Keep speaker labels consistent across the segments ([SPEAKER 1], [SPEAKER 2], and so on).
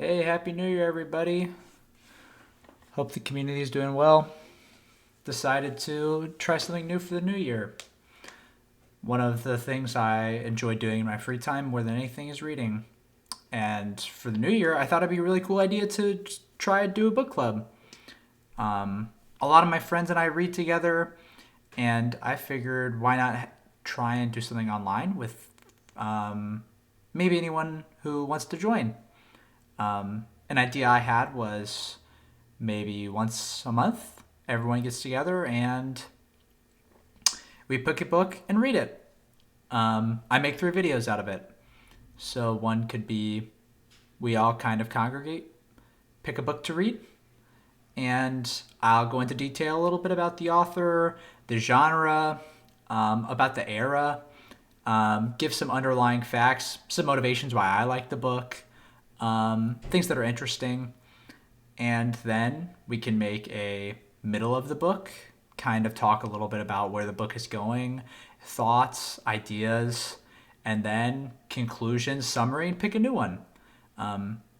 [SPEAKER 1] Hey, Happy New Year, everybody. Hope the community is doing well. Decided to try something new for the new year. One of the things I enjoy doing in my free time more than anything is reading. And for the new year, I thought it'd be a really cool idea to try to do a book club. A lot of my friends and I read together, and I figured why not try and do something online with maybe anyone who wants to join. An idea I had was maybe once a month, everyone gets together and we pick a book and read it. I make 3 videos out of it. So one could be we all kind of congregate, pick a book to read, and I'll go into detail a little bit about the author, the genre, about the era, give some underlying facts, some motivations why I like the book, things that are interesting, and then we can make a middle of the book, kind of talk a little bit about where the book is going, thoughts, ideas, and then conclusion, summary, and pick a new one.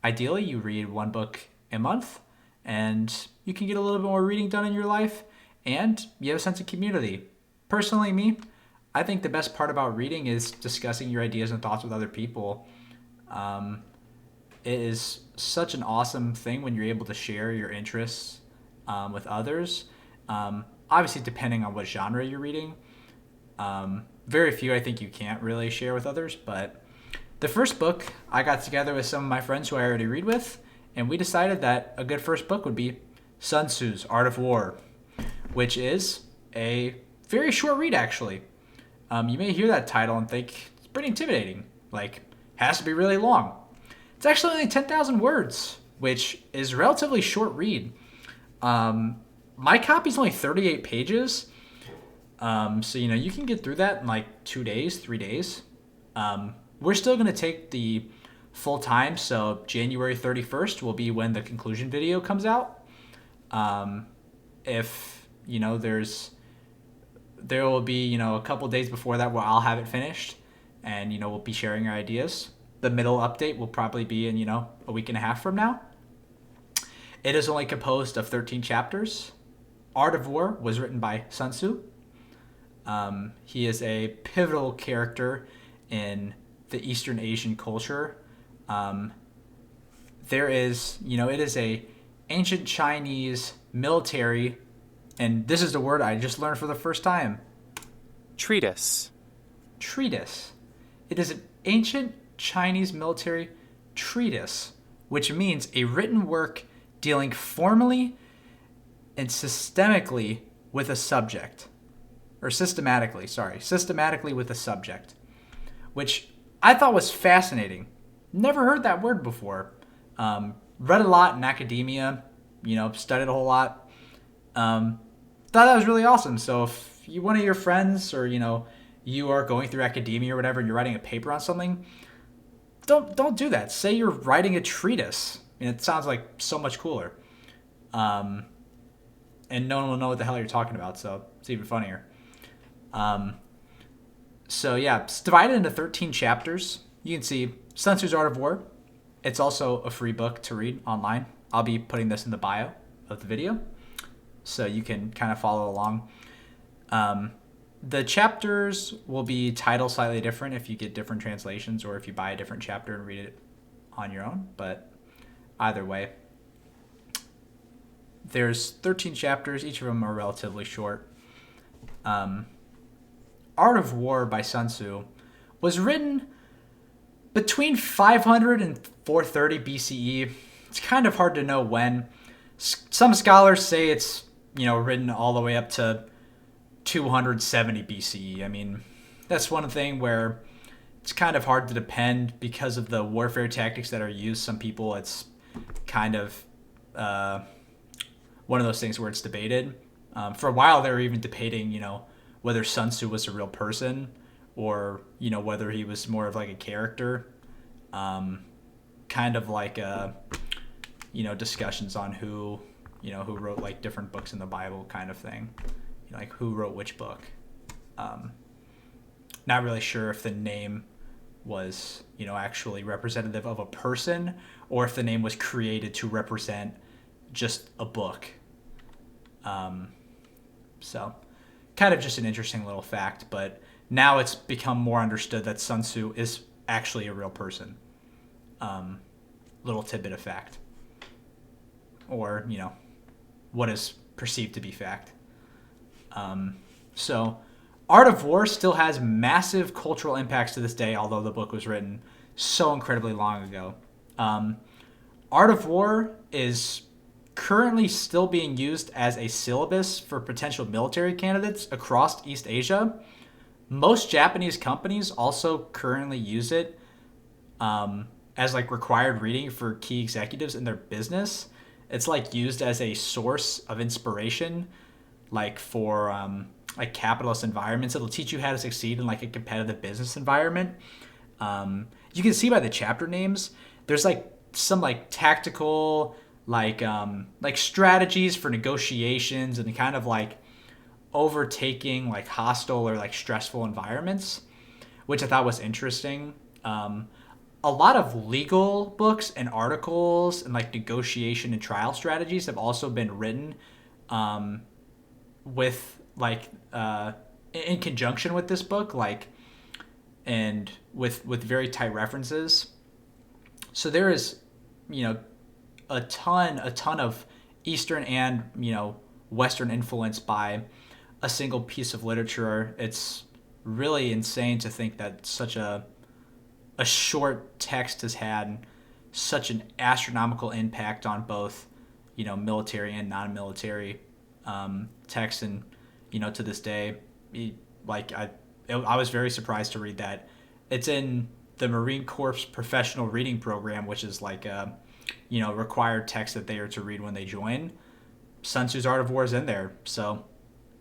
[SPEAKER 1] Ideally, you read one book a month, and you can get a little bit more reading done in your life, and you have a sense of community. Personally, me, I think the best part about reading is discussing your ideas and thoughts with other people. It is such an awesome thing when you're able to share your interests with others. Obviously, depending on what genre you're reading, very few I think you can't really share with others. But the first book, I got together with some of my friends who I already read with, and we decided that a good first book would be Sun Tzu's Art of War, which is a very short read, actually. You may hear that title and think it's pretty intimidating. Like, has to be really long. It's actually only 10,000 words, which is a relatively short read. My copy's only 38 pages. So, you can get through that in like 2 days, 3 days. We're still going to take the full time. So January 31st will be when the conclusion video comes out. If, there will be, a couple days before that where I'll have it finished and, we'll be sharing our ideas. The middle update will probably be in, a week and a half from now. It is only composed of 13 chapters. Art of War was written by Sun Tzu. He is a pivotal character in the Eastern Asian culture. There is, it is a ancient Chinese military, and this is the word I just learned for the first time.
[SPEAKER 2] Treatise.
[SPEAKER 1] Treatise. It is an ancient Chinese military treatise, which means a written work dealing formally and systematically with a subject. Or systematically with a subject, which I thought was fascinating. Never heard that word before. Read a lot in academia, studied a whole lot. Thought that was really awesome. So if one of your friends or, you are going through academia or whatever and you're writing a paper on something, don't do that. Say you're writing a treatise. It sounds like so much cooler. And no one will know what the hell you're talking about, so it's even funnier. So yeah, it's divided into 13 chapters. You can see Sun Tzu's Art of War. It's also a free book to read online. I'll be putting this in the bio of the video, so you can kind of follow along. The chapters will be titled slightly different if you get different translations or if you buy a different chapter and read it on your own. But either way, there's 13 chapters. Each of them are relatively short. Art of War by Sun Tzu was written between 500 and 430 BCE. It's kind of hard to know when. Some scholars say it's, written all the way up to 270 BCE. That's one thing where it's kind of hard to depend because of the warfare tactics that are used. Some people, it's kind of one of those things where it's debated. For a while, they were even debating, whether Sun Tzu was a real person or, whether he was more of like a character. Kind of like, discussions on who wrote like different books in the Bible kind of thing. Like who wrote which book. Not really sure if the name was, actually representative of a person, or if the name was created to represent just a book. So, kind of just an interesting little fact, but now it's become more understood that Sun Tzu is actually a real person. Little tidbit of fact. Or, what is perceived to be fact. So, Art of War still has massive cultural impacts to this day, although the book was written so incredibly long ago. Art of War is currently still being used as a syllabus for potential military candidates across East Asia. Most Japanese companies also currently use it as like required reading for key executives in their business. It's like used as a source of inspiration, like for like capitalist environments. It'll teach you how to succeed in like a competitive business environment. You can see by the chapter names, there's like some like tactical like strategies for negotiations and kind of like overtaking like hostile or like stressful environments, which I thought was interesting. A lot of legal books and articles and like negotiation and trial strategies have also been written with like in conjunction with this book, like and with very tight references. So there is, you know, a ton of Eastern and Western influence by a single piece of literature. It's really insane to think that such a short text has had such an astronomical impact on both military and non-military texts, and to this day, like I was very surprised to read that it's in the Marine Corps professional reading program, which is like a required text that they are to read when they join. Sun Tzu's Art of War is in there, so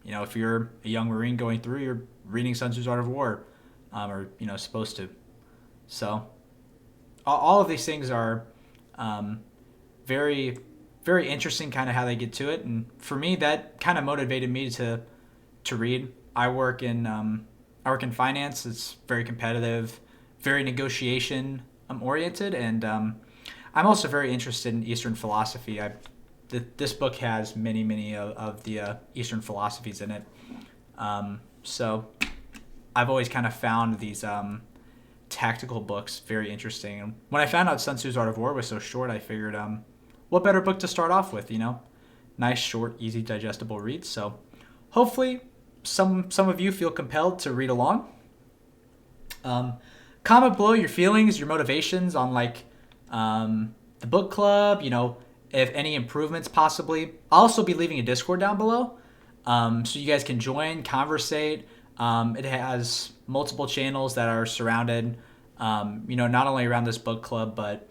[SPEAKER 1] if you're a young Marine going through, you're reading Sun Tzu's Art of War, or supposed to. So all of these things are very very interesting, kind of how they get to it, and for me that kind of motivated me to read. I work in finance. It's very competitive, very negotiation oriented, and I'm also very interested in Eastern philosophy. This book has many of the Eastern philosophies in it. So I've always kind of found these tactical books very interesting. And when I found out Sun Tzu's Art of War was so short, I figured, what better book to start off with? Nice, short, easy, digestible read. So hopefully some of you feel compelled to read along. Comment below your feelings, your motivations on like the book club. If any improvements possibly. I'll also be leaving a Discord down below, so you guys can join, conversate. It has multiple channels that are surrounded, not only around this book club, but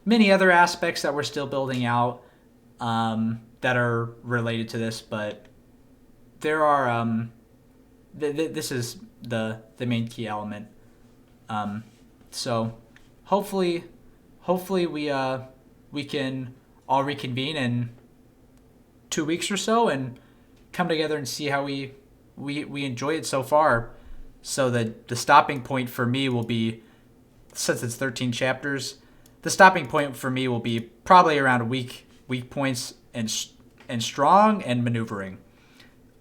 [SPEAKER 1] many other aspects that we're still building out that are related to this. But there are this is the main key element. So hopefully we can all reconvene in 2 weeks or so and come together and see how we enjoy it so far. So that the stopping point for me will be, since it's 13 chapters, the stopping point for me will be probably around weak points and strong and maneuvering.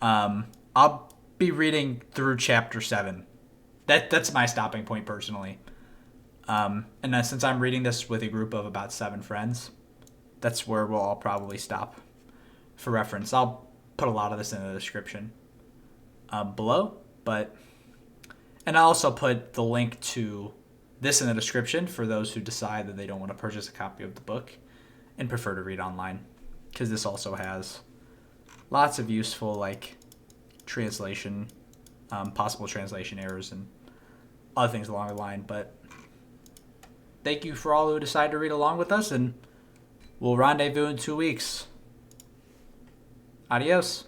[SPEAKER 1] I'll be reading through chapter 7. That's my stopping point personally. And then since I'm reading this with a group of about 7 friends, that's where we'll all probably stop. For reference, I'll put a lot of this in the description below, and I'll also put the link to this in the description for those who decide that they don't want to purchase a copy of the book and prefer to read online, because this also has lots of useful like translation, possible translation errors and other things along the line. But thank you for all who decide to read along with us, and we'll rendezvous in 2 weeks. Adios.